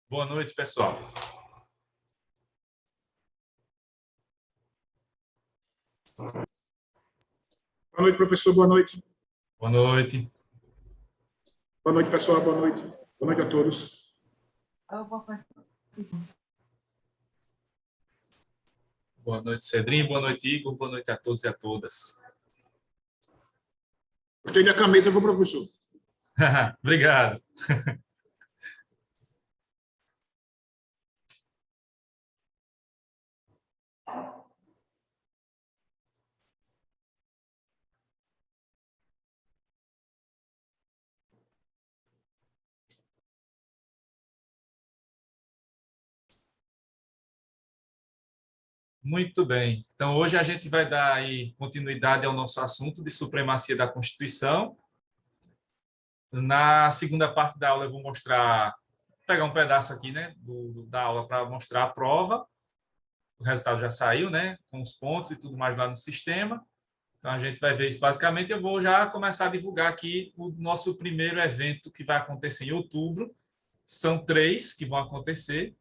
Boa noite, pessoal. Boa noite, professor. Boa noite. Boa noite. Boa noite, pessoal. Boa noite. Boa noite a todos. Boa noite, Cedrinho. Boa noite, Igor. Boa noite a todos e a todas. Gostei da camisa, viu, professor? Obrigado. Muito bem. Então, hoje a gente vai dar aí continuidade ao nosso assunto de supremacia da Constituição. Na segunda parte da aula, eu vou pegar um pedaço aqui, né, da aula para mostrar a prova. O resultado já saiu, né, com os pontos e tudo mais lá no sistema. Então, a gente vai ver isso basicamente. Eu vou já começar a divulgar aqui o nosso primeiro evento que vai acontecer em outubro. São 3 que vão acontecer.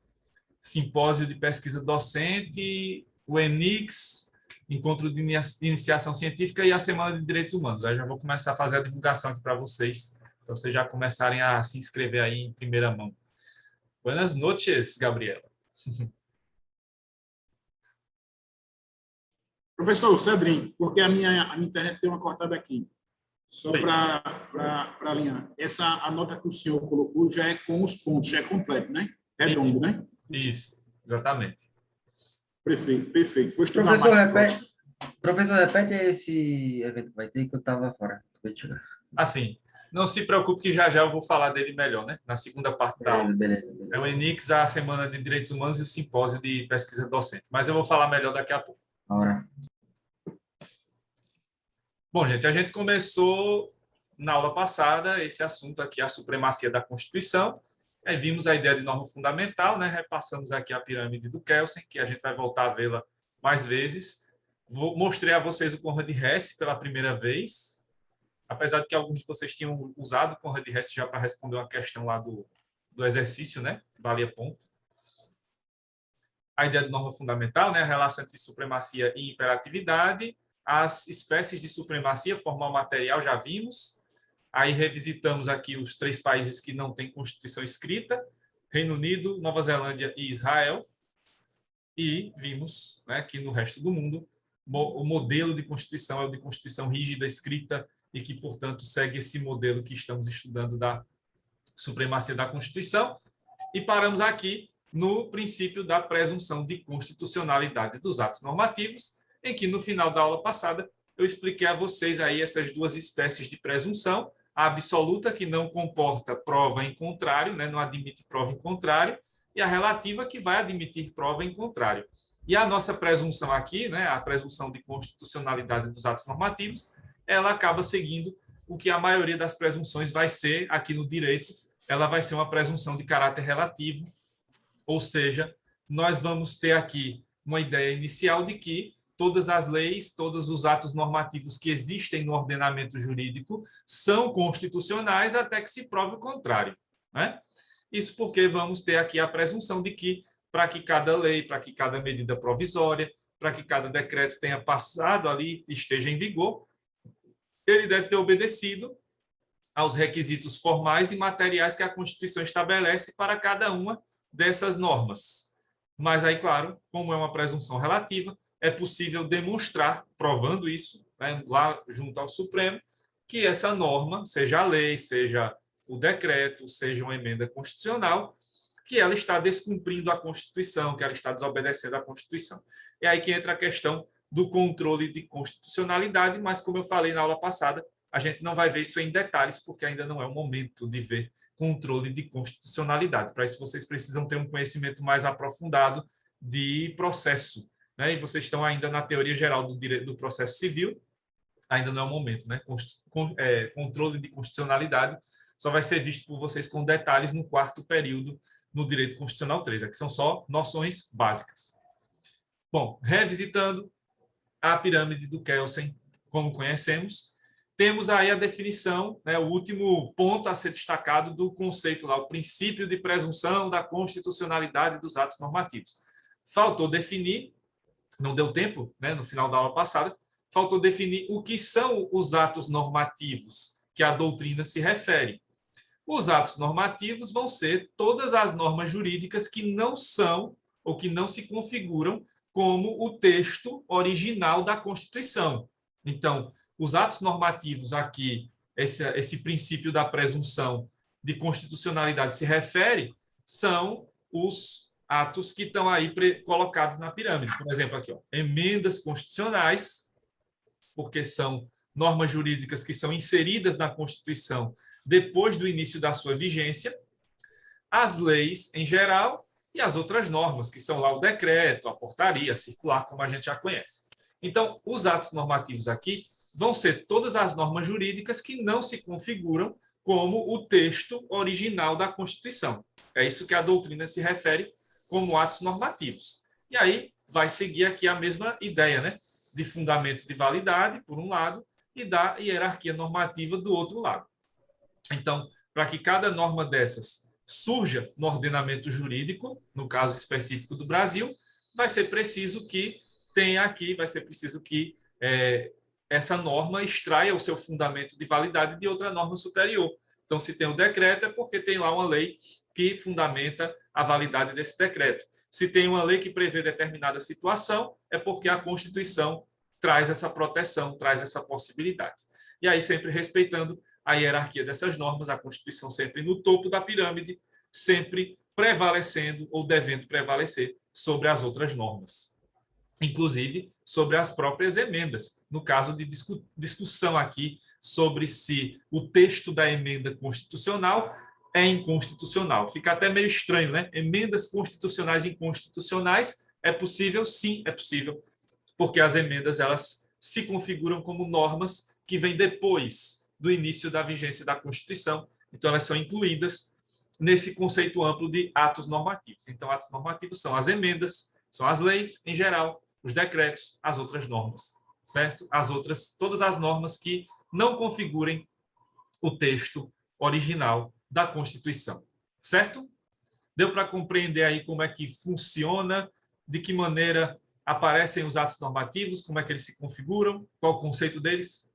Simpósio de pesquisa docente, o ENIX, Encontro de Iniciação Científica e a Semana de Direitos Humanos. Aí já vou começar a fazer a divulgação aqui para vocês já começarem a se inscrever aí em primeira mão. Buenas noches, Gabriela. Professor Cedrinho, porque a minha internet deu uma cortada aqui. Só para alinhar. A nota que o senhor colocou já é com os pontos, já é completo, né? Redondo, Isso. né? Isso, exatamente. Perfeito, perfeito. Vou estudar mais. Professor, repete esse evento que vai ter, que eu estava fora. Assim, não se preocupe que já eu vou falar dele melhor, né? Na segunda parte da aula. Beleza. É o ENIX, a Semana de Direitos Humanos e o Simpósio de Pesquisa Docente. Mas eu vou falar melhor daqui a pouco. Ora. Bom, gente, a gente começou na aula passada esse assunto aqui, a supremacia da Constituição. Aí vimos a ideia de norma fundamental, né? Repassamos aqui a pirâmide do Kelsen, que a gente vai voltar a vê-la mais vezes. Mostrei a vocês o Conrad Hess pela primeira vez, apesar de que alguns de vocês tinham usado o Conrad Hess já para responder uma questão lá do exercício, né? Valia ponto. A ideia de norma fundamental, né? A relação entre supremacia e imperatividade. As espécies de supremacia, formal material, já vimos. Aí revisitamos aqui os 3 países que não têm Constituição escrita: Reino Unido, Nova Zelândia e Israel. E vimos, né, que no resto do mundo o modelo de Constituição é o de Constituição rígida, escrita, e que, portanto, segue esse modelo que estamos estudando da supremacia da Constituição. E paramos aqui no princípio da presunção de constitucionalidade dos atos normativos, em que, no final da aula passada, eu expliquei a vocês aí essas 2 espécies de presunção: a absoluta, que não comporta prova em contrário, né, não admite prova em contrário, e a relativa, que vai admitir prova em contrário. E a nossa presunção aqui, né, a presunção de constitucionalidade dos atos normativos, ela acaba seguindo o que a maioria das presunções vai ser aqui no direito. Ela vai ser uma presunção de caráter relativo, ou seja, nós vamos ter aqui uma ideia inicial de que todas as leis, todos os atos normativos que existem no ordenamento jurídico são constitucionais até que se prove o contrário, né? Isso porque vamos ter aqui a presunção de que, para que cada lei, para que cada medida provisória, para que cada decreto tenha passado ali, esteja em vigor, ele deve ter obedecido aos requisitos formais e materiais que a Constituição estabelece para cada uma dessas normas. Mas aí, claro, como é uma presunção relativa, é possível demonstrar, provando isso, né, lá junto ao Supremo, que essa norma, seja a lei, seja o decreto, seja uma emenda constitucional, que ela está descumprindo a Constituição, que ela está desobedecendo à Constituição. É aí que entra a questão do controle de constitucionalidade, mas, como eu falei na aula passada, a gente não vai ver isso em detalhes, porque ainda não é o momento de ver controle de constitucionalidade. Para isso, vocês precisam ter um conhecimento mais aprofundado de processo, né? E vocês estão ainda na teoria geral do direito do processo civil, ainda não é o momento, né? Controle de constitucionalidade só vai ser visto por vocês com detalhes no quarto período no Direito Constitucional 3, que são só noções básicas. Bom, revisitando a pirâmide do Kelsen, como conhecemos, temos aí a definição, né, o último ponto a ser destacado do conceito lá, o princípio de presunção da constitucionalidade dos atos normativos. Faltou definir, não deu tempo, né, no final da aula passada, faltou definir o que são os atos normativos que a doutrina se refere. Os atos normativos vão ser todas as normas jurídicas que não são ou que não se configuram como o texto original da Constituição. Então, os atos normativos aqui, esse princípio da presunção de constitucionalidade se refere, são os atos que estão aí colocados na pirâmide. Por exemplo, aqui, ó, emendas constitucionais, porque são normas jurídicas que são inseridas na Constituição depois do início da sua vigência, as leis em geral e as outras normas, que são lá o decreto, a portaria, a circular, como a gente já conhece. Então, os atos normativos aqui vão ser todas as normas jurídicas que não se configuram como o texto original da Constituição. É isso que a doutrina se refere como atos normativos. E aí vai seguir aqui a mesma ideia, né? De fundamento de validade, por um lado, e da hierarquia normativa do outro lado. Então, para que cada norma dessas surja no ordenamento jurídico, no caso específico do Brasil, vai ser preciso que tenha aqui, vai ser preciso que essa norma extraia o seu fundamento de validade de outra norma superior. Então, se tem o decreto, é porque tem lá uma lei que fundamenta a validade desse decreto. Se tem uma lei que prevê determinada situação, é porque a Constituição traz essa proteção, traz essa possibilidade. E aí, sempre respeitando a hierarquia dessas normas, a Constituição sempre no topo da pirâmide, sempre prevalecendo ou devendo prevalecer sobre as outras normas, inclusive sobre as próprias emendas, no caso de discussão aqui sobre se o texto da emenda constitucional é inconstitucional. Fica até meio estranho, né? Emendas constitucionais inconstitucionais, é possível? Sim, é possível, porque as emendas elas se configuram como normas que vêm depois do início da vigência da Constituição, então elas são incluídas nesse conceito amplo de atos normativos. Então, atos normativos são as emendas, são as leis em geral, os decretos, as outras normas, certo? Todas as normas que não configurem o texto original da Constituição, certo? Deu para compreender aí como é que funciona, de que maneira aparecem os atos normativos, como é que eles se configuram, qual o conceito deles?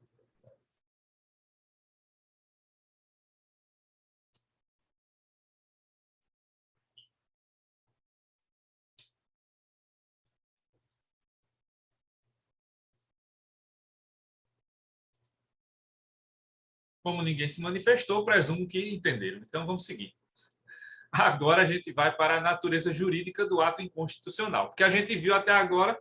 Como ninguém se manifestou, presumo que entenderam. Então, vamos seguir. Agora a gente vai para a natureza jurídica do ato inconstitucional, porque a gente viu até agora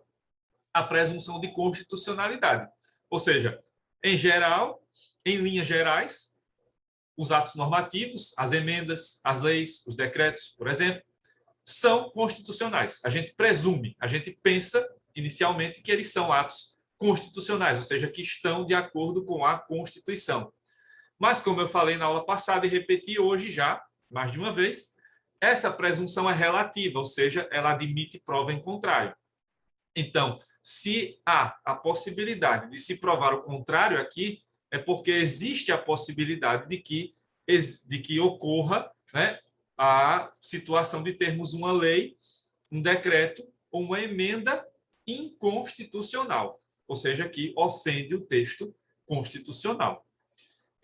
a presunção de constitucionalidade. Ou seja, em geral, em linhas gerais, os atos normativos, as emendas, as leis, os decretos, por exemplo, são constitucionais. A gente presume, a gente pensa inicialmente que eles são atos constitucionais, ou seja, que estão de acordo com a Constituição. Mas, como eu falei na aula passada e repeti hoje já, mais de uma vez, essa presunção é relativa, ou seja, ela admite prova em contrário. Então, se há a possibilidade de se provar o contrário aqui, é porque existe a possibilidade de que ocorra, né, a situação de termos uma lei, um decreto ou uma emenda inconstitucional, ou seja, que ofende o texto constitucional.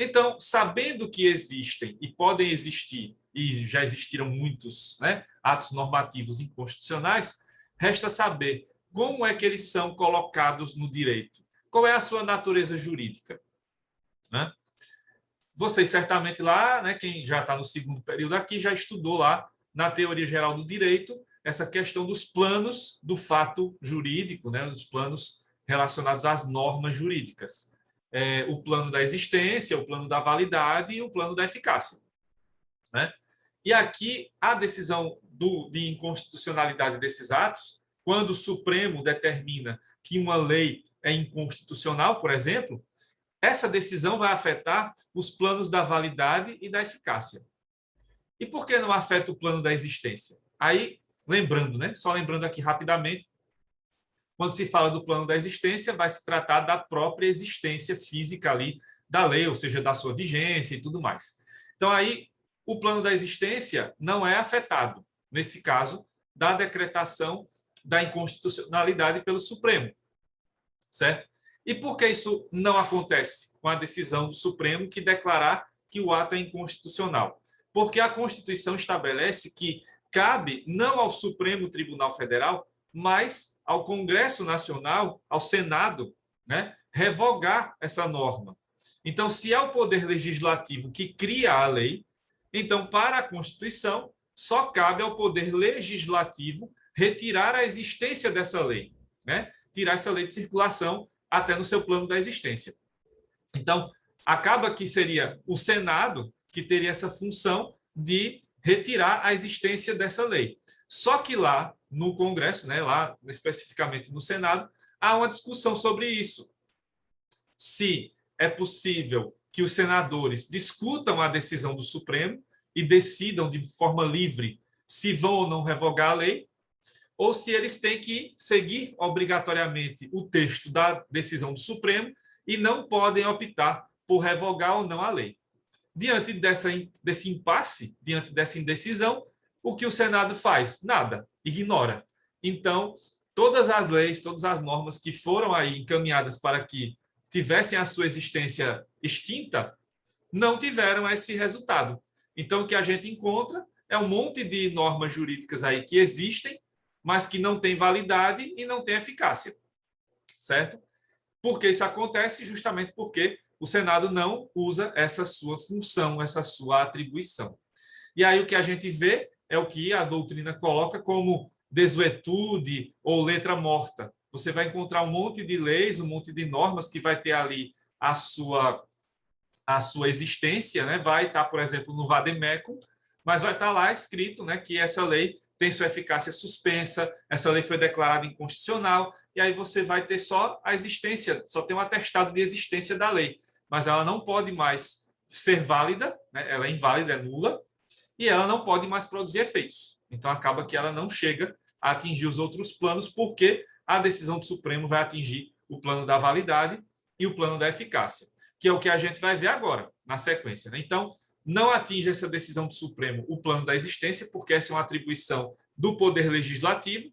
Então, sabendo que existem e podem existir, e já existiram muitos, né, atos normativos inconstitucionais, resta saber como é que eles são colocados no direito. Qual é a sua natureza jurídica? Né? Vocês certamente lá, né, quem já está no segundo período aqui, já estudou lá na teoria geral do direito essa questão dos planos do fato jurídico, né, dos planos relacionados às normas jurídicas. O plano da existência, o plano da validade e o plano da eficácia. Né? E aqui, a decisão de inconstitucionalidade desses atos, quando o Supremo determina que uma lei é inconstitucional, por exemplo, essa decisão vai afetar os planos da validade e da eficácia. E por que não afeta o plano da existência? Aí, lembrando, né? Só lembrando aqui rapidamente, quando se fala do plano da existência, vai se tratar da própria existência física ali da lei, ou seja, da sua vigência e tudo mais. Então, aí, o plano da existência não é afetado, nesse caso, da decretação da inconstitucionalidade pelo Supremo, certo? E por que isso não acontece com a decisão do Supremo que declarar que o ato é inconstitucional? Porque a Constituição estabelece que cabe não ao Supremo Tribunal Federal, mas ao Congresso Nacional, ao Senado, né, revogar essa norma. Então, se é o Poder Legislativo que cria a lei, então, para a Constituição, só cabe ao Poder Legislativo retirar a existência dessa lei, né? Tirar essa lei de circulação até no seu plano da existência. Então, acaba que seria o Senado que teria essa função de retirar a existência dessa lei. Só que lá no Congresso, né, lá especificamente no Senado, há uma discussão sobre isso. Se é possível que os senadores discutam a decisão do Supremo e decidam de forma livre se vão ou não revogar a lei, ou se eles têm que seguir obrigatoriamente o texto da decisão do Supremo e não podem optar por revogar ou não a lei. Diante desse impasse, diante dessa indecisão, o que o Senado faz? Nada, ignora. Então, todas as leis, todas as normas que foram aí encaminhadas para que tivessem a sua existência extinta, não tiveram esse resultado. Então, o que a gente encontra é um monte de normas jurídicas aí que existem, mas que não têm validade e não têm eficácia, certo? Por que isso acontece? Justamente porque o Senado não usa essa sua função, essa sua atribuição. E aí o que a gente vê é o que a doutrina coloca como desuetude ou letra morta. Você vai encontrar um monte de leis, um monte de normas que vai ter ali a sua existência, né? Vai estar, por exemplo, no vademecum, mas vai estar lá escrito, né, que essa lei tem sua eficácia suspensa, essa lei foi declarada inconstitucional, e aí você vai ter só a existência, só tem um atestado de existência da lei, mas ela não pode mais ser válida, né? Ela é inválida, é nula, e ela não pode mais produzir efeitos. Então, acaba que ela não chega a atingir os outros planos, porque a decisão do Supremo vai atingir o plano da validade e o plano da eficácia, que é o que a gente vai ver agora, na sequência, né? Então, não atinge essa decisão do Supremo o plano da existência, porque essa é uma atribuição do Poder Legislativo,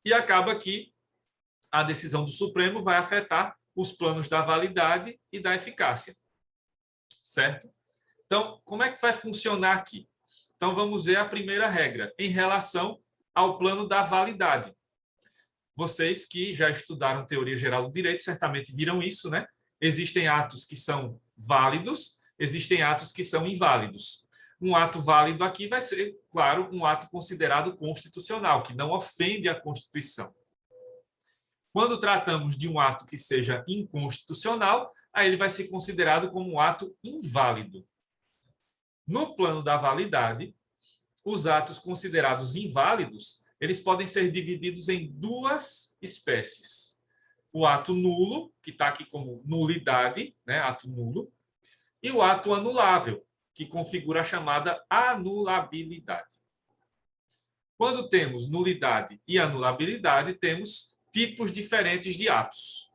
e acaba que a decisão do Supremo vai afetar os planos da validade e da eficácia, certo? Então, como é que vai funcionar aqui? Então, vamos ver a primeira regra, em relação ao plano da validade. Vocês que já estudaram teoria geral do direito certamente viram isso, né? Existem atos que são válidos, existem atos que são inválidos. Um ato válido aqui vai ser, claro, um ato considerado constitucional, que não ofende a Constituição. Quando tratamos de um ato que seja inconstitucional, aí ele vai ser considerado como um ato inválido. No plano da validade, os atos considerados inválidos, eles podem ser divididos em duas espécies. O ato nulo, que está aqui como nulidade, né, ato nulo, e o ato anulável, que configura a chamada anulabilidade. Quando temos nulidade e anulabilidade, temos tipos diferentes de atos.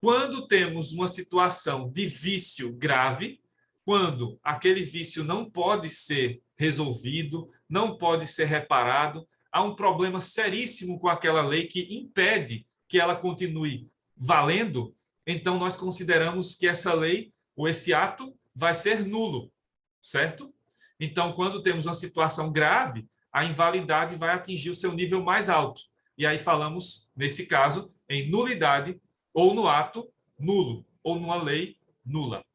Quando temos uma situação de vício grave, quando aquele vício não pode ser resolvido, não pode ser reparado, há um problema seríssimo com aquela lei que impede que ela continue valendo, então nós consideramos que essa lei ou esse ato vai ser nulo, certo? Então, quando temos uma situação grave, a invalidade vai atingir o seu nível mais alto. E aí falamos, nesse caso, em nulidade ou no ato nulo, ou numa lei nula.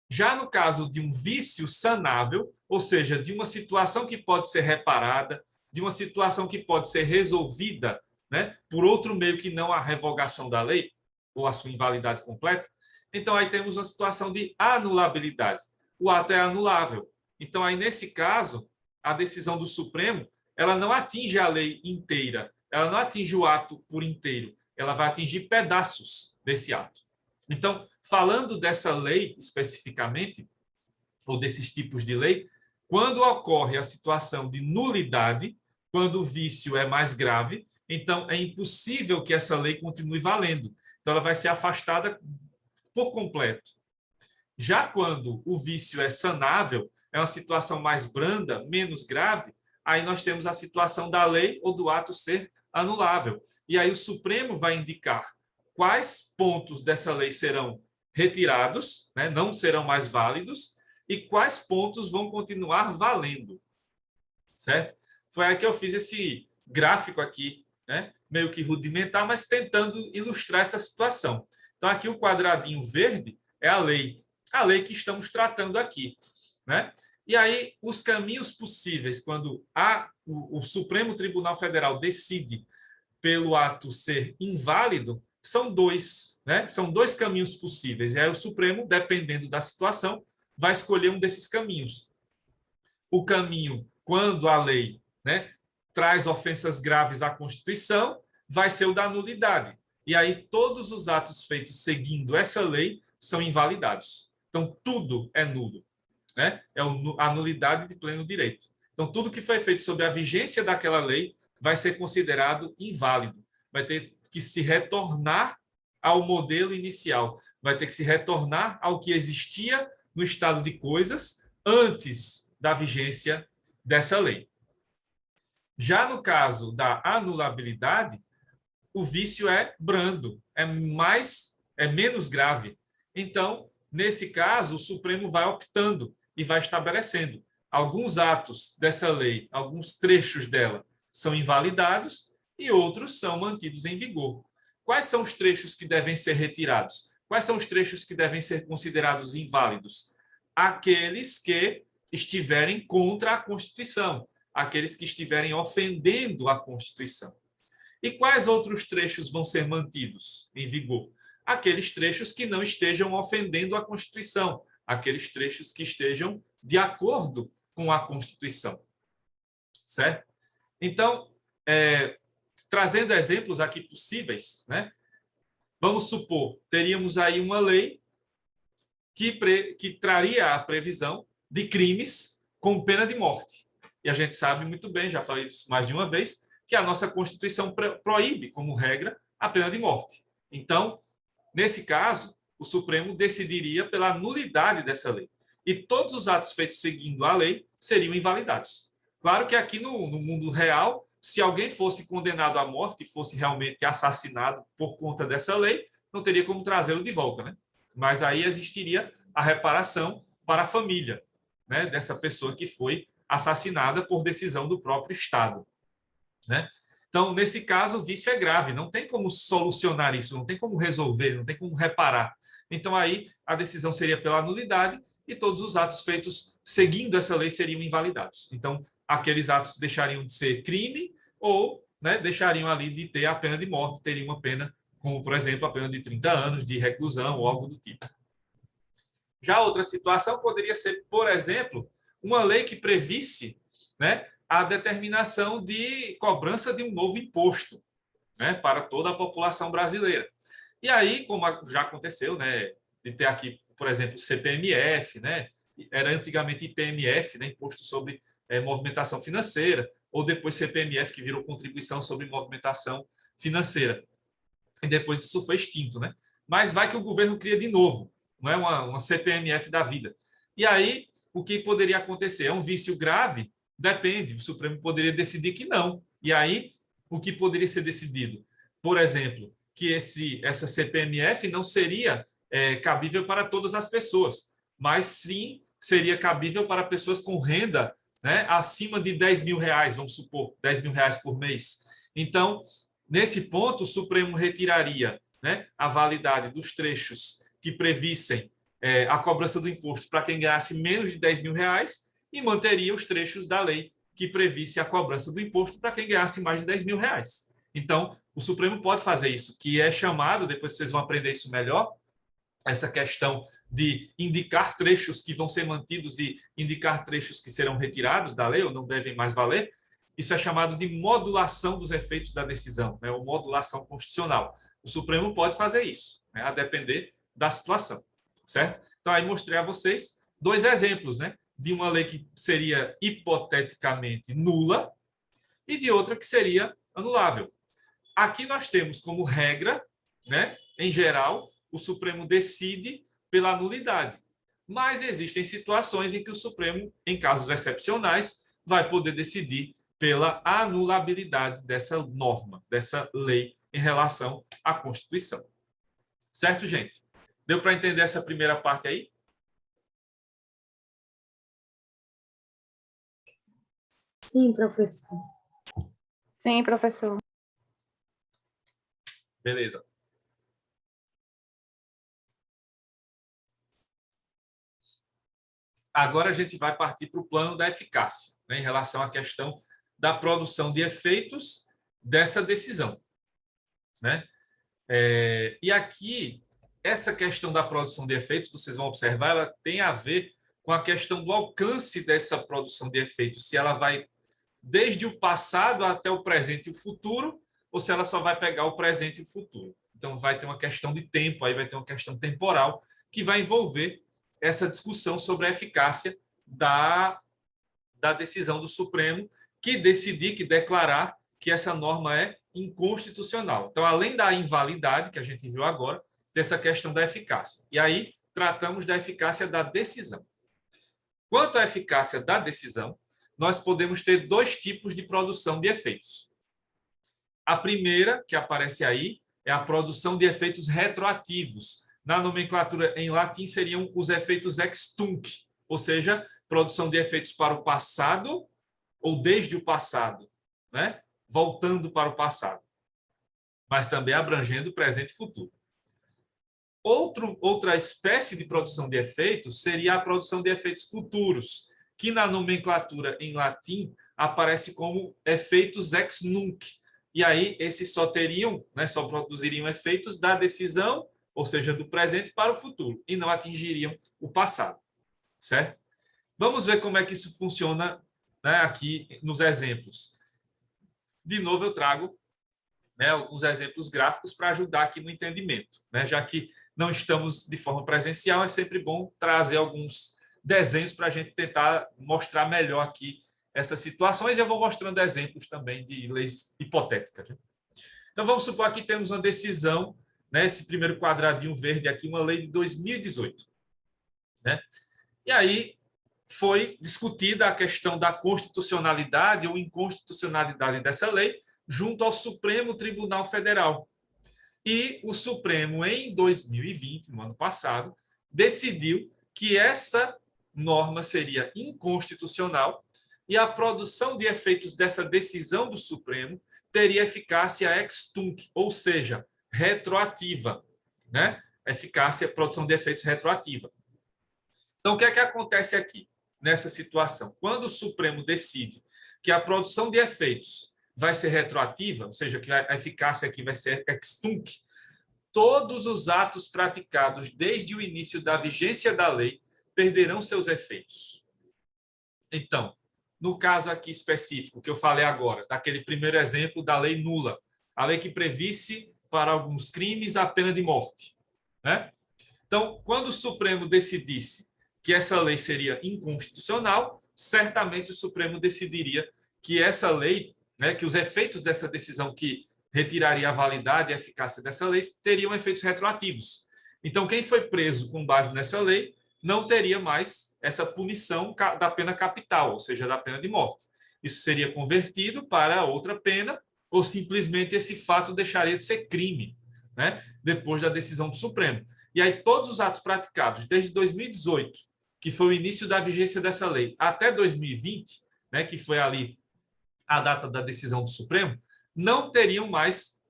Já no caso de um vício sanável, ou seja, de uma situação que pode ser reparada, de uma situação que pode ser resolvida, né, por outro meio que não a revogação da lei, ou a sua invalidade completa, então aí temos uma situação de anulabilidade. O ato é anulável. Então aí nesse caso, a decisão do Supremo, ela não atinge a lei inteira, ela não atinge o ato por inteiro, ela vai atingir pedaços desse ato. Então, falando dessa lei especificamente, ou desses tipos de lei, quando ocorre a situação de nulidade, quando o vício é mais grave, então é impossível que essa lei continue valendo. Então, ela vai ser afastada por completo. Já quando o vício é sanável, é uma situação mais branda, menos grave, aí nós temos a situação da lei ou do ato ser anulável. E aí o Supremo vai indicar quais pontos dessa lei serão retirados, né, não serão mais válidos, e quais pontos vão continuar valendo. Certo? Foi aí que eu fiz esse gráfico aqui, né, meio que rudimentar, mas tentando ilustrar essa situação. Então, aqui o quadradinho verde é a lei que estamos tratando aqui, né? E aí, os caminhos possíveis, quando o Supremo Tribunal Federal decide pelo ato ser inválido, são dois, né? São dois caminhos possíveis. E aí o Supremo, dependendo da situação, vai escolher um desses caminhos. O caminho, quando a lei, né, traz ofensas graves à Constituição, vai ser o da nulidade. E aí todos os atos feitos seguindo essa lei são invalidados. Então, tudo é nulo, né? É a nulidade de pleno direito. Então, tudo que foi feito sob a vigência daquela lei vai ser considerado inválido. Vai ter que se retornar ao modelo inicial. Vai ter que se retornar ao que existia no estado de coisas antes da vigência dessa lei. Já no caso da anulabilidade, o vício é brando, é menos grave. Então, nesse caso, o Supremo vai optando e vai estabelecendo alguns atos dessa lei, alguns trechos dela são invalidados e outros são mantidos em vigor. Quais são os trechos que devem ser retirados? Quais são os trechos que devem ser considerados inválidos? Aqueles que estiverem contra a Constituição, aqueles que estiverem ofendendo a Constituição. E quais outros trechos vão ser mantidos em vigor? Aqueles trechos que não estejam ofendendo a Constituição, aqueles trechos que estejam de acordo com a Constituição. Certo? Então, trazendo exemplos aqui possíveis, né? Vamos supor, teríamos aí uma lei que traria a previsão de crimes com pena de morte. E a gente sabe muito bem, já falei isso mais de uma vez, que a nossa Constituição proíbe, como regra, a pena de morte. Então, nesse caso, o Supremo decidiria pela nulidade dessa lei. E todos os atos feitos seguindo a lei seriam invalidados. Claro que aqui no mundo real, se alguém fosse condenado à morte e fosse realmente assassinado por conta dessa lei, não teria como trazê-lo de volta, né? Mas aí existiria a reparação para a família, né, dessa pessoa que foi assassinada por decisão do próprio Estado, né? Então, nesse caso, o vício é grave, não tem como solucionar isso, não tem como resolver, não tem como reparar. Então, aí, a decisão seria pela nulidade e todos os atos feitos seguindo essa lei seriam invalidados. Então, aqueles atos deixariam de ser crime ou, né, deixariam ali de ter a pena de morte, teriam uma pena, como, por exemplo, a pena de 30 anos de reclusão ou algo do tipo. Já outra situação poderia ser, por exemplo, uma lei que previsse, né, a determinação de cobrança de um novo imposto, né, para toda a população brasileira. E aí, como já aconteceu, né, de ter aqui, por exemplo, CPMF, né, era antigamente IPMF, né, Imposto sobre Movimentação Financeira, ou depois CPMF, que virou Contribuição sobre Movimentação Financeira. E depois isso foi extinto, né? Mas vai que o governo cria de novo, não é uma CPMF da vida. E aí, o que poderia acontecer? É um vício grave? Depende, o Supremo poderia decidir que não. E aí, o que poderia ser decidido? Por exemplo, que essa CPMF não seria cabível para todas as pessoas, mas sim seria cabível para pessoas com renda, né, acima de 10 mil reais, vamos supor, 10 mil reais por mês. Então, nesse ponto, o Supremo retiraria, né, a validade dos trechos que previssem a cobrança do imposto para quem ganhasse menos de 10 mil reais e manteria os trechos da lei que previsse a cobrança do imposto para quem ganhasse mais de 10 mil reais. Então, o Supremo pode fazer isso, que é chamado, depois vocês vão aprender isso melhor, essa questão de indicar trechos que vão ser mantidos e indicar trechos que serão retirados da lei ou não devem mais valer. Isso é chamado de modulação dos efeitos da decisão, né, ou modulação constitucional. O Supremo pode fazer isso, né, a depender da situação, certo? Então, aí mostrei a vocês 2 exemplos, né? De uma lei que seria hipoteticamente nula e de outra que seria anulável. Aqui nós temos como regra, né? Em geral, o Supremo decide pela nulidade. Mas existem situações em que o Supremo, em casos excepcionais, vai poder decidir pela anulabilidade dessa norma, dessa lei em relação à Constituição. Certo, gente? Deu para entender essa primeira parte aí? Sim, professor. Sim, professor. Beleza. Agora a gente vai partir para o plano da eficácia, né, em relação à questão da produção de efeitos dessa decisão, né? E aqui, essa questão da produção de efeitos, vocês vão observar, ela tem a ver com a questão do alcance dessa produção de efeitos, se ela vai desde o passado até o presente e o futuro, ou se ela só vai pegar o presente e o futuro. Então, vai ter uma questão de tempo, aí vai ter uma questão temporal, que vai envolver essa discussão sobre a eficácia da decisão do Supremo, que decidir, que declarar que essa norma é inconstitucional. Então, além da invalidade, que a gente viu agora, tem essa questão da eficácia. E aí, tratamos da eficácia da decisão. Quanto à eficácia da decisão, nós podemos ter 2 tipos de produção de efeitos. A primeira, que aparece aí, é a produção de efeitos retroativos. Na nomenclatura em latim, seriam os efeitos ex tunc, ou seja, produção de efeitos para o passado ou desde o passado, né? Voltando para o passado, mas também abrangendo presente e futuro. Outra espécie de produção de efeitos seria a produção de efeitos futuros, que na nomenclatura em latim aparece como efeitos ex nunc. E aí, esses só teriam, né, só produziriam efeitos da decisão, ou seja, do presente para o futuro, e não atingiriam o passado, certo? Vamos ver como é que isso funciona, né, aqui nos exemplos. De novo, eu trago, né, alguns exemplos gráficos para ajudar aqui no entendimento, né? Já que não estamos de forma presencial, é sempre bom trazer alguns desenhos para a gente tentar mostrar melhor aqui essas situações. Eu vou mostrando exemplos também de leis hipotéticas. Então, vamos supor que temos uma decisão, né, esse primeiro quadradinho verde aqui, uma lei de 2018. Né? E aí foi discutida a questão da constitucionalidade ou inconstitucionalidade dessa lei junto ao Supremo Tribunal Federal. E o Supremo, em 2020, no ano passado, decidiu que essa norma seria inconstitucional e a produção de efeitos dessa decisão do Supremo teria eficácia ex tunc, ou seja, retroativa, né? Eficácia, produção de efeitos retroativa. Então, o que é que acontece aqui nessa situação? Quando o Supremo decide que a produção de efeitos vai ser retroativa, ou seja, que a eficácia aqui vai ser ex tunc, todos os atos praticados desde o início da vigência da lei perderão seus efeitos. Então, no caso aqui específico que eu falei agora, daquele primeiro exemplo da lei nula, a lei que previsse para alguns crimes a pena de morte, né? Então, quando o Supremo decidisse que essa lei seria inconstitucional, certamente o Supremo decidiria que essa lei, né, que os efeitos dessa decisão que retiraria a validade e a eficácia dessa lei teriam efeitos retroativos. Então, quem foi preso com base nessa lei não teria mais essa punição da pena capital, ou seja, da pena de morte. Isso seria convertido para outra pena ou simplesmente esse fato deixaria de ser crime, né, depois da decisão do Supremo. E aí todos os atos praticados desde 2018, que foi o início da vigência dessa lei, até 2020, né, que foi ali a data da decisão do Supremo, não teriam mais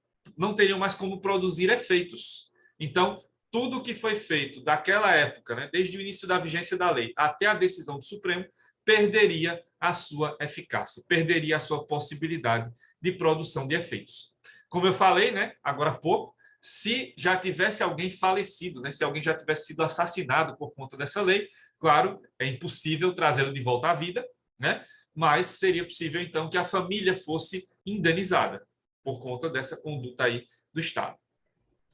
como produzir efeitos. Então, tudo que foi feito daquela época, né, desde o início da vigência da lei até a decisão do Supremo, perderia a sua eficácia, perderia a sua possibilidade de produção de efeitos. Como eu falei, né, agora há pouco, se já tivesse alguém falecido, né, se alguém já tivesse sido assassinado por conta dessa lei, claro, é impossível trazê-lo de volta à vida, né, mas seria possível, então, que a família fosse indenizada por conta dessa conduta aí do Estado.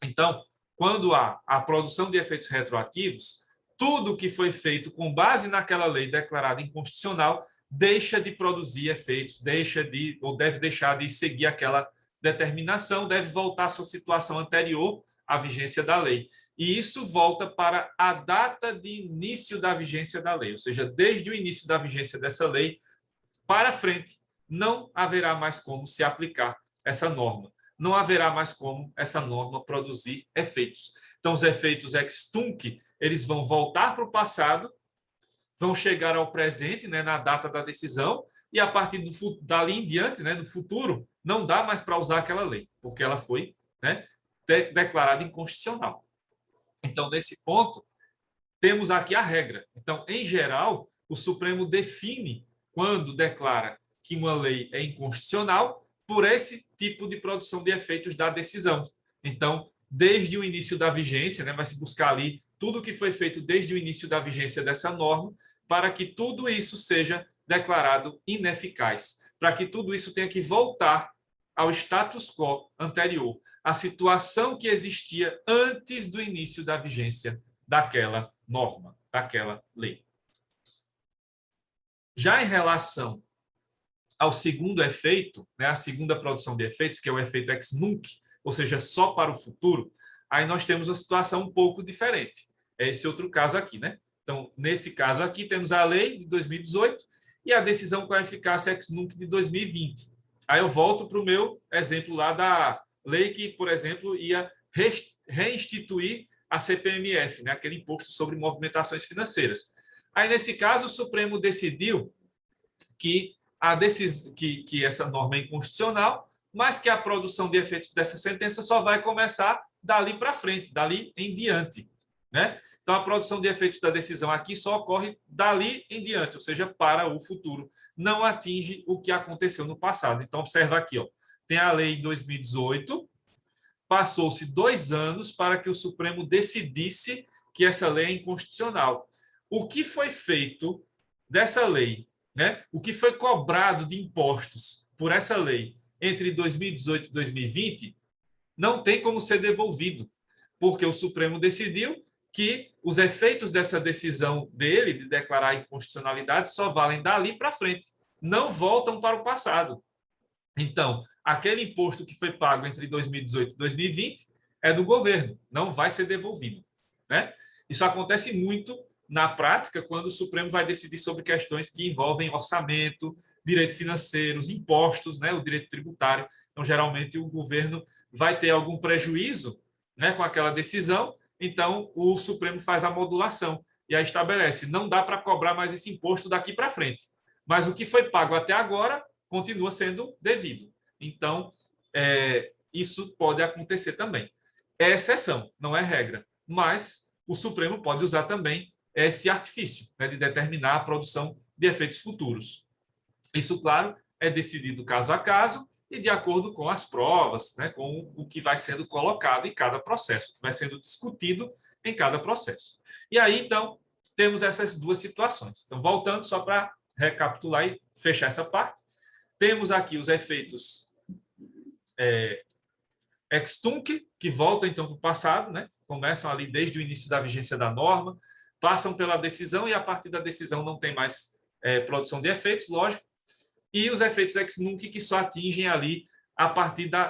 Então, quando há a produção de efeitos retroativos, tudo que foi feito com base naquela lei declarada inconstitucional deixa de produzir efeitos, deve deixar de seguir aquela determinação, deve voltar à sua situação anterior à vigência da lei. E isso volta para a data de início da vigência da lei, ou seja, desde o início da vigência dessa lei para frente, não haverá mais como se aplicar essa norma. Não haverá mais como essa norma produzir efeitos. Então, os efeitos ex tunc, eles vão voltar para o passado, vão chegar ao presente, né, na data da decisão, e a partir dali em diante, né, no futuro, não dá mais para usar aquela lei, porque ela foi, né, declarada inconstitucional. Então, nesse ponto, temos aqui a regra. Então, em geral, o Supremo define, quando declara que uma lei é inconstitucional, por esse tipo de produção de efeitos da decisão. Então, desde o início da vigência, né, vai se buscar ali tudo o que foi feito desde o início da vigência dessa norma, para que tudo isso seja declarado ineficaz, para que tudo isso tenha que voltar ao status quo anterior, à situação que existia antes do início da vigência daquela norma, daquela lei. Já em relação ao segundo efeito, né, a segunda produção de efeitos, que é o efeito ex nunc, ou seja, só para o futuro, aí nós temos uma situação um pouco diferente. É esse outro caso aqui, né? Então, nesse caso aqui, temos a lei de 2018 e a decisão com a eficácia ex nunc de 2020. Aí eu volto para o meu exemplo lá da lei que, por exemplo, ia reinstituir a CPMF, né, aquele imposto sobre movimentações financeiras. Aí, nesse caso, o Supremo decidiu que essa norma é inconstitucional, mas que a produção de efeitos dessa sentença só vai começar dali para frente, dali em diante, né? Então, a produção de efeitos da decisão aqui só ocorre dali em diante, ou seja, para o futuro. Não atinge o que aconteceu no passado. Então, observa aqui, ó, tem a lei em 2018, passou-se 2 anos para que o Supremo decidisse que essa lei é inconstitucional. O que foi feito dessa lei, né? O que foi cobrado de impostos por essa lei entre 2018 e 2020 não tem como ser devolvido, porque o Supremo decidiu que os efeitos dessa decisão dele de declarar a inconstitucionalidade só valem dali para frente, não voltam para o passado. Então, aquele imposto que foi pago entre 2018 e 2020 é do governo, não vai ser devolvido, né? Isso acontece muito na prática quando o Supremo vai decidir sobre questões que envolvem orçamento, direito financeiro, os impostos, né, o direito tributário. Então, geralmente, o governo vai ter algum prejuízo, né, com aquela decisão, então o Supremo faz a modulação e aí estabelece, não dá para cobrar mais esse imposto daqui para frente, mas o que foi pago até agora continua sendo devido. Então, isso pode acontecer também. É exceção, não é regra, mas o Supremo pode usar também esse artifício, né, de determinar a produção de efeitos futuros. Isso, claro, é decidido caso a caso e de acordo com as provas, né, com o que vai sendo colocado em cada processo, que vai sendo discutido em cada processo. E aí, então, temos essas duas situações. Então, voltando só para recapitular e fechar essa parte, temos aqui os efeitos ex tunc, que voltam, então, para o passado, né, começam ali desde o início da vigência da norma, passam pela decisão e, a partir da decisão, não tem mais produção de efeitos, lógico, e os efeitos ex nunc que só atingem ali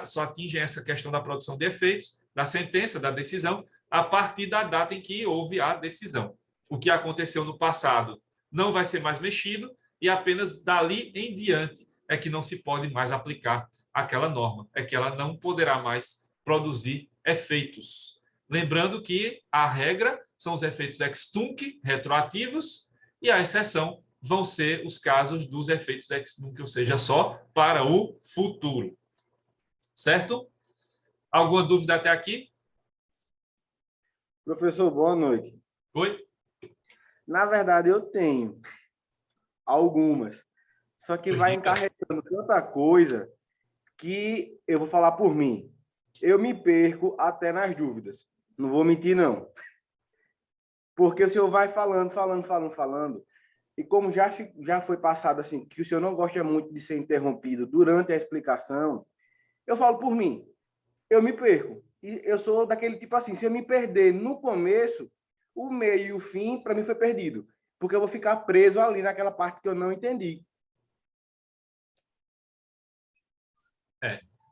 só atingem essa questão da produção de efeitos, da sentença, da decisão, a partir da data em que houve a decisão. O que aconteceu no passado não vai ser mais mexido e apenas dali em diante é que não se pode mais aplicar aquela norma, é que ela não poderá mais produzir efeitos. Lembrando que a regra são os efeitos ex tunc, retroativos, e a exceção vão ser os casos dos efeitos ex nunc, ou seja, só para o futuro. Certo? Alguma dúvida até aqui? Professor, boa noite. Oi? Na verdade, eu tenho algumas, só que vai encarregando tanta coisa que eu vou falar por mim. Eu me perco até nas dúvidas. Não vou mentir, não. Porque o senhor vai falando, e como já foi passado assim, que o senhor não gosta muito de ser interrompido durante a explicação, eu falo por mim. Eu me perco. E eu sou daquele tipo assim, se eu me perder no começo, o meio e o fim, para mim, foi perdido. Porque eu vou ficar preso ali naquela parte que eu não entendi.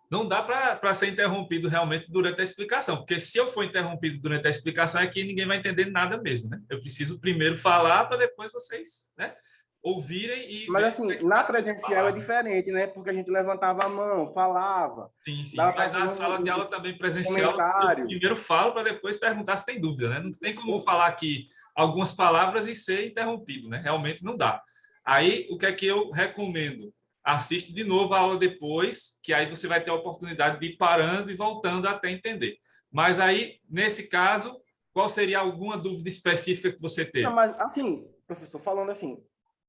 Não dá para ser interrompido realmente durante a explicação, porque se eu for interrompido durante a explicação, é que ninguém vai entender nada mesmo, né? Eu preciso primeiro falar para depois vocês, né, ouvirem e... Mas, assim, na presencial é diferente, né? Porque a gente levantava a mão, falava. Sim, sim. Dava Mas pra na fazer sala de aula também presencial, eu comentário. primeiro falo para depois perguntar se tem dúvida, né? Não tem como eu falar aqui algumas palavras e ser interrompido, né? Realmente não dá. Aí, o que é que eu recomendo? Assiste de novo a aula depois, que aí você vai ter a oportunidade de ir parando e voltando até entender. Mas aí, nesse caso, qual seria alguma dúvida específica que você teve? Não, mas, assim, professor, falando assim,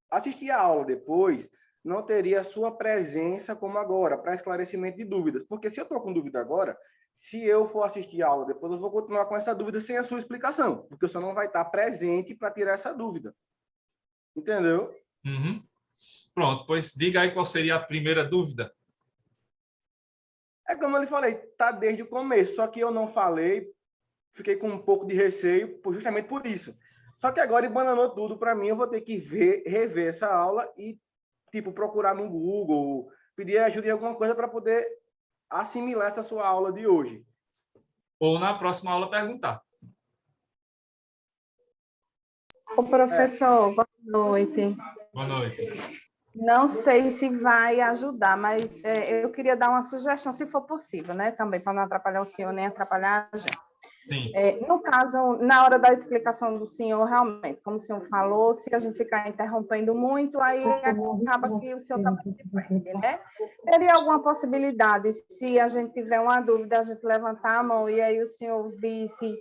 assistir a aula depois não teria a sua presença como agora, para esclarecimento de dúvidas. Porque se eu estou com dúvida agora, se eu for assistir a aula depois, eu vou continuar com essa dúvida sem a sua explicação, porque o senhor não vai estar presente para tirar essa dúvida. Entendeu? Uhum. Pronto, pois diga aí qual seria a primeira dúvida. É como eu lhe falei, tá desde o começo, só que eu não falei, fiquei com um pouco de receio justamente por isso. Só que agora embananou tudo para mim, eu vou ter que rever essa aula e, tipo, procurar no Google, pedir ajuda em alguma coisa para poder assimilar essa sua aula de hoje. Ou na próxima aula perguntar. Ô, professor, boa noite. Boa noite. Não sei se vai ajudar, mas eu queria dar uma sugestão, se for possível, né? Também, para não atrapalhar o senhor nem atrapalhar a gente. Sim. No caso, na hora da explicação do senhor, realmente, como o senhor falou, se a gente ficar interrompendo muito, aí acaba que o senhor está participando, né? Teria alguma possibilidade, se a gente tiver uma dúvida, a gente levantar a mão e aí o senhor visse,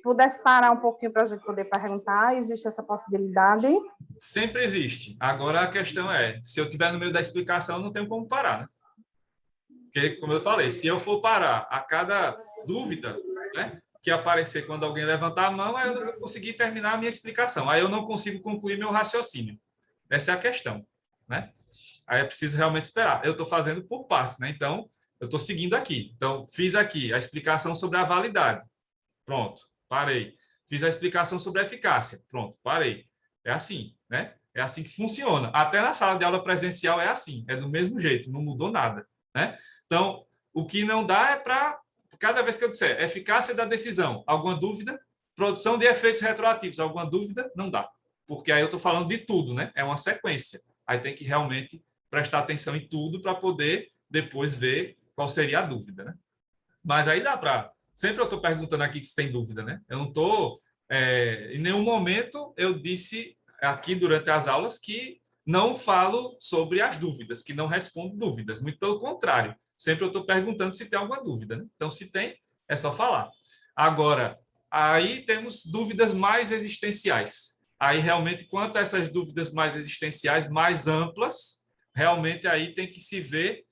pudesse parar um pouquinho para a gente poder perguntar, existe essa possibilidade? Sempre existe. Agora a questão é, se eu estiver no meio da explicação, não tenho como parar, né? Porque, como eu falei, se eu for parar a cada dúvida, né, que aparecer quando alguém levantar a mão, aí eu não vou conseguir terminar a minha explicação. Aí eu não consigo concluir meu raciocínio. Essa é a questão, né? Aí é preciso realmente esperar. Eu estou fazendo por partes, né? Então, eu estou seguindo aqui. Então, fiz aqui a explicação sobre a validade. Pronto, parei. Fiz a explicação sobre a eficácia. Pronto, parei. É assim, né? É assim que funciona. Até na sala de aula presencial é assim, é do mesmo jeito, não mudou nada, né? Então, o que não dá é para, cada vez que eu disser eficácia da decisão, alguma dúvida? Produção de efeitos retroativos, alguma dúvida? Não dá. Porque aí eu estou falando de tudo, né? É uma sequência. Aí tem que realmente prestar atenção em tudo para poder depois ver qual seria a dúvida, né? Mas aí dá para... Sempre eu estou perguntando aqui se tem dúvida, né? Eu não estou... em nenhum momento eu disse aqui durante as aulas que não falo sobre as dúvidas, que não respondo dúvidas. Muito pelo contrário. Sempre eu estou perguntando se tem alguma dúvida, né? Então, se tem, é só falar. Agora, aí temos dúvidas mais existenciais. Aí, realmente, quanto a essas dúvidas mais existenciais, mais amplas, realmente aí tem que se ver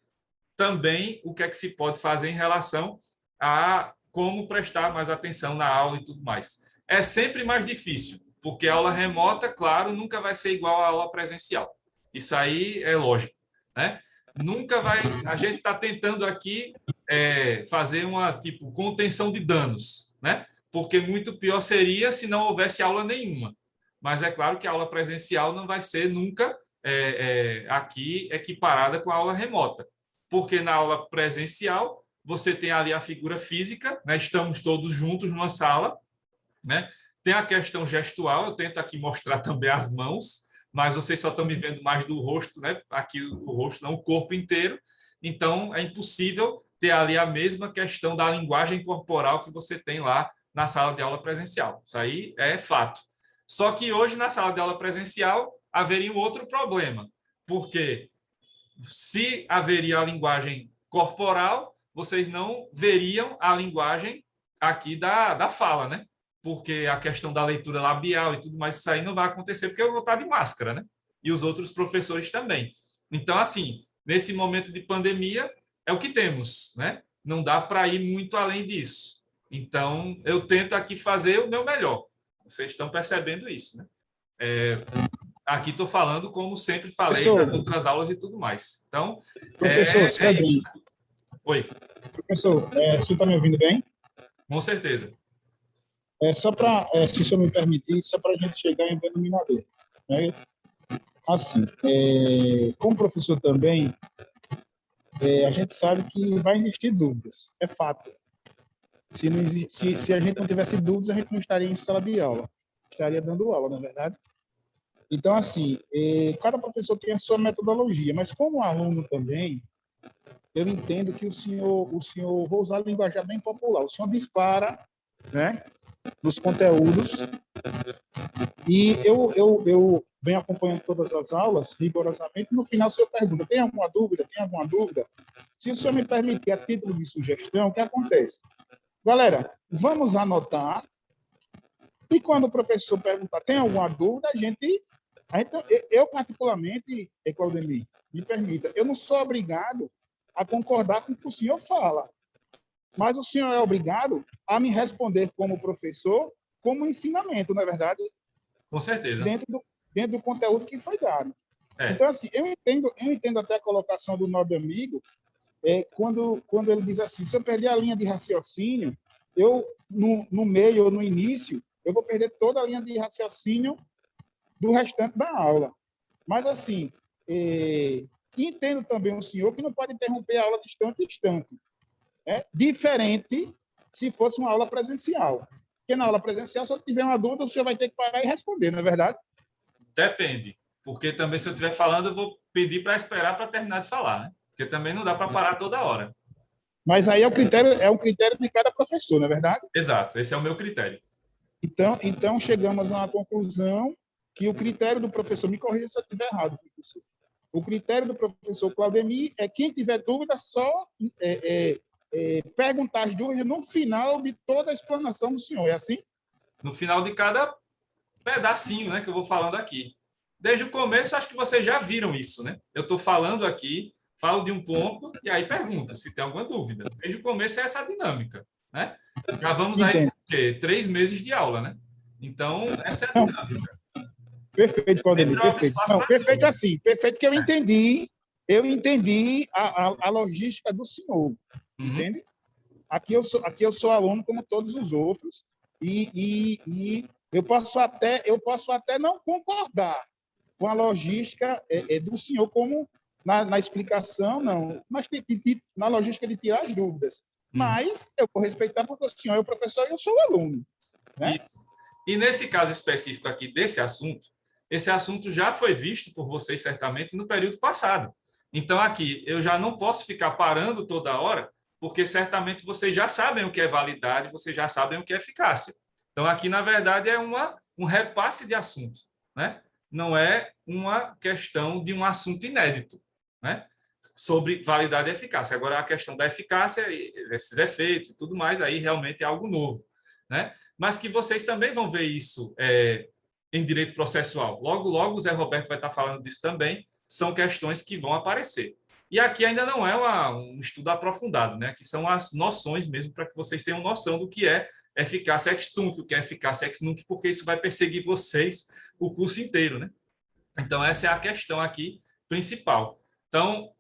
também o que é que se pode fazer em relação a como prestar mais atenção na aula e tudo mais. É sempre mais difícil, porque a aula remota, claro, nunca vai ser igual à aula presencial. Isso aí é lógico, né? Nunca vai... A gente está tentando aqui fazer uma, tipo, contenção de danos, né? Porque muito pior seria se não houvesse aula nenhuma. Mas é claro que a aula presencial não vai ser nunca aqui equiparada com a aula remota. Porque na aula presencial você tem ali a figura física, né? Estamos todos juntos numa sala, né? Tem a questão gestual, eu tento aqui mostrar também as mãos, mas vocês só estão me vendo mais do rosto, né? Aqui o rosto, não o corpo inteiro. Então, é impossível ter ali a mesma questão da linguagem corporal que você tem lá na sala de aula presencial. Isso aí é fato. Só que hoje, na sala de aula presencial, haveria um outro problema, porque se haveria a linguagem corporal, vocês não veriam a linguagem aqui da fala, né? Porque a questão da leitura labial e tudo mais, isso aí não vai acontecer porque eu vou estar de máscara, né? E os outros professores também. Então, assim, nesse momento de pandemia, é o que temos, né? Não dá para ir muito além disso. Então, eu tento aqui fazer o meu melhor. Vocês estão percebendo isso, né? Aqui estou falando como sempre falei nas outras aulas e tudo mais. Então, professor, isso. Oi. Professor, você está me ouvindo bem? Com certeza. Só para, se o senhor me permitir, só para a gente chegar em denominador, né? Assim, como professor também, a gente sabe que vai existir dúvidas, é fato. Se a gente não tivesse dúvidas, a gente não estaria em sala de aula, estaria dando aula, na verdade. Então, assim, cada professor tem a sua metodologia, mas como aluno também, eu entendo que o senhor, vou usar a linguagem bem popular, o senhor dispara, né, nos conteúdos, e eu venho acompanhando todas as aulas, rigorosamente, no final o senhor pergunta, tem alguma dúvida? Tem alguma dúvida? Se o senhor me permitir, a título de sugestão, o que acontece? Galera, vamos anotar, e quando o professor perguntar, tem alguma dúvida, eu particularmente, Claudemir, me permita, eu não sou obrigado a concordar com o que o senhor fala, mas o senhor é obrigado a me responder como professor, como ensinamento, não é verdade? Com certeza. Dentro do conteúdo que foi dado. É. Então, assim, eu entendo até a colocação do nobre amigo, quando ele diz assim, se eu perder a linha de raciocínio, eu, no meio ou no início, eu vou perder toda a linha de raciocínio do restante da aula. Mas, assim, entendo também o senhor que não pode interromper a aula de instante em instante. Diferente se fosse uma aula presencial. Porque na aula presencial, se eu tiver uma dúvida, o senhor vai ter que parar e responder, não é verdade? Depende. Porque também, se eu estiver falando, eu vou pedir para esperar para terminar de falar, né? Porque também não dá para parar toda hora. Mas aí é um critério de cada professor, não é verdade? Exato, esse é o meu critério. Então chegamos a uma conclusão que o critério do professor, me corrija se eu estiver errado, professor. O critério do professor Claudemir é quem tiver dúvida só perguntar as dúvidas no final de toda a explanação do senhor. É assim? No final de cada pedacinho, né, que eu vou falando aqui. Desde o começo, acho que vocês já viram isso, né? Eu estou falando aqui, falo de um ponto e aí pergunto se tem alguma dúvida. Desde o começo é essa dinâmica, né? Já vamos aí Entendo. 3 meses de aula, né? Então, essa é a dinâmica. Perfeito, Claudemir, perfeito. Não, perfeito assim, perfeito que eu entendi a logística do senhor, entende? Aqui eu sou aluno como todos os outros e eu posso até não concordar com a logística do senhor como na explicação, não, mas na logística de tirar as dúvidas. Mas eu vou respeitar porque o senhor é o professor e eu sou o aluno. Né? Isso. E nesse caso específico aqui desse assunto, esse assunto já foi visto por vocês certamente no período passado. Então, aqui, eu já não posso ficar parando toda hora, porque certamente vocês já sabem o que é validade, vocês já sabem o que é eficácia. Então, aqui, na verdade, é um repasse de assunto, né? Não é uma questão de um assunto inédito, né? Sobre validade e eficácia. Agora, a questão da eficácia, esses efeitos e tudo mais, aí realmente é algo novo, né? Mas que vocês também vão ver isso em direito processual. Logo, logo, o Zé Roberto vai estar falando disso também, são questões que vão aparecer. E aqui ainda não é um estudo aprofundado, né? Aqui são as noções mesmo, para que vocês tenham noção do que é eficácia ex tunc, o que é eficácia ex nunc, porque isso vai perseguir vocês o curso inteiro, né? Então, essa é a questão aqui principal. Então,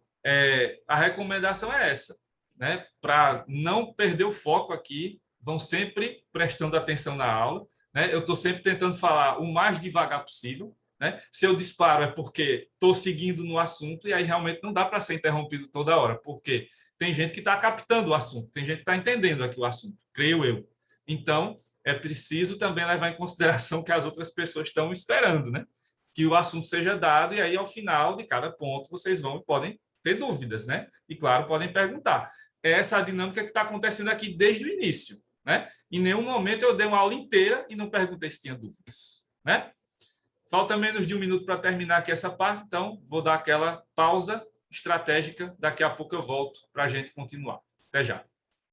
a recomendação é essa, né? Para não perder o foco aqui, vão sempre prestando atenção na aula, né? Eu estou sempre tentando falar o mais devagar possível, né? Se eu disparo é porque estou seguindo no assunto e aí realmente não dá para ser interrompido toda hora, porque tem gente que está captando o assunto, tem gente que está entendendo aqui o assunto, creio eu. Então, é preciso também levar em consideração que as outras pessoas estão esperando, né? Que o assunto seja dado e aí, ao final de cada ponto, vocês vão e podem ter dúvidas, né? E, claro, podem perguntar. É essa a dinâmica que está acontecendo aqui desde o início, né? Em nenhum momento eu dei uma aula inteira e não perguntei se tinha dúvidas, né? Falta menos de 1 minuto para terminar aqui essa parte, então vou dar aquela pausa estratégica. Daqui a pouco eu volto para a gente continuar. Até já.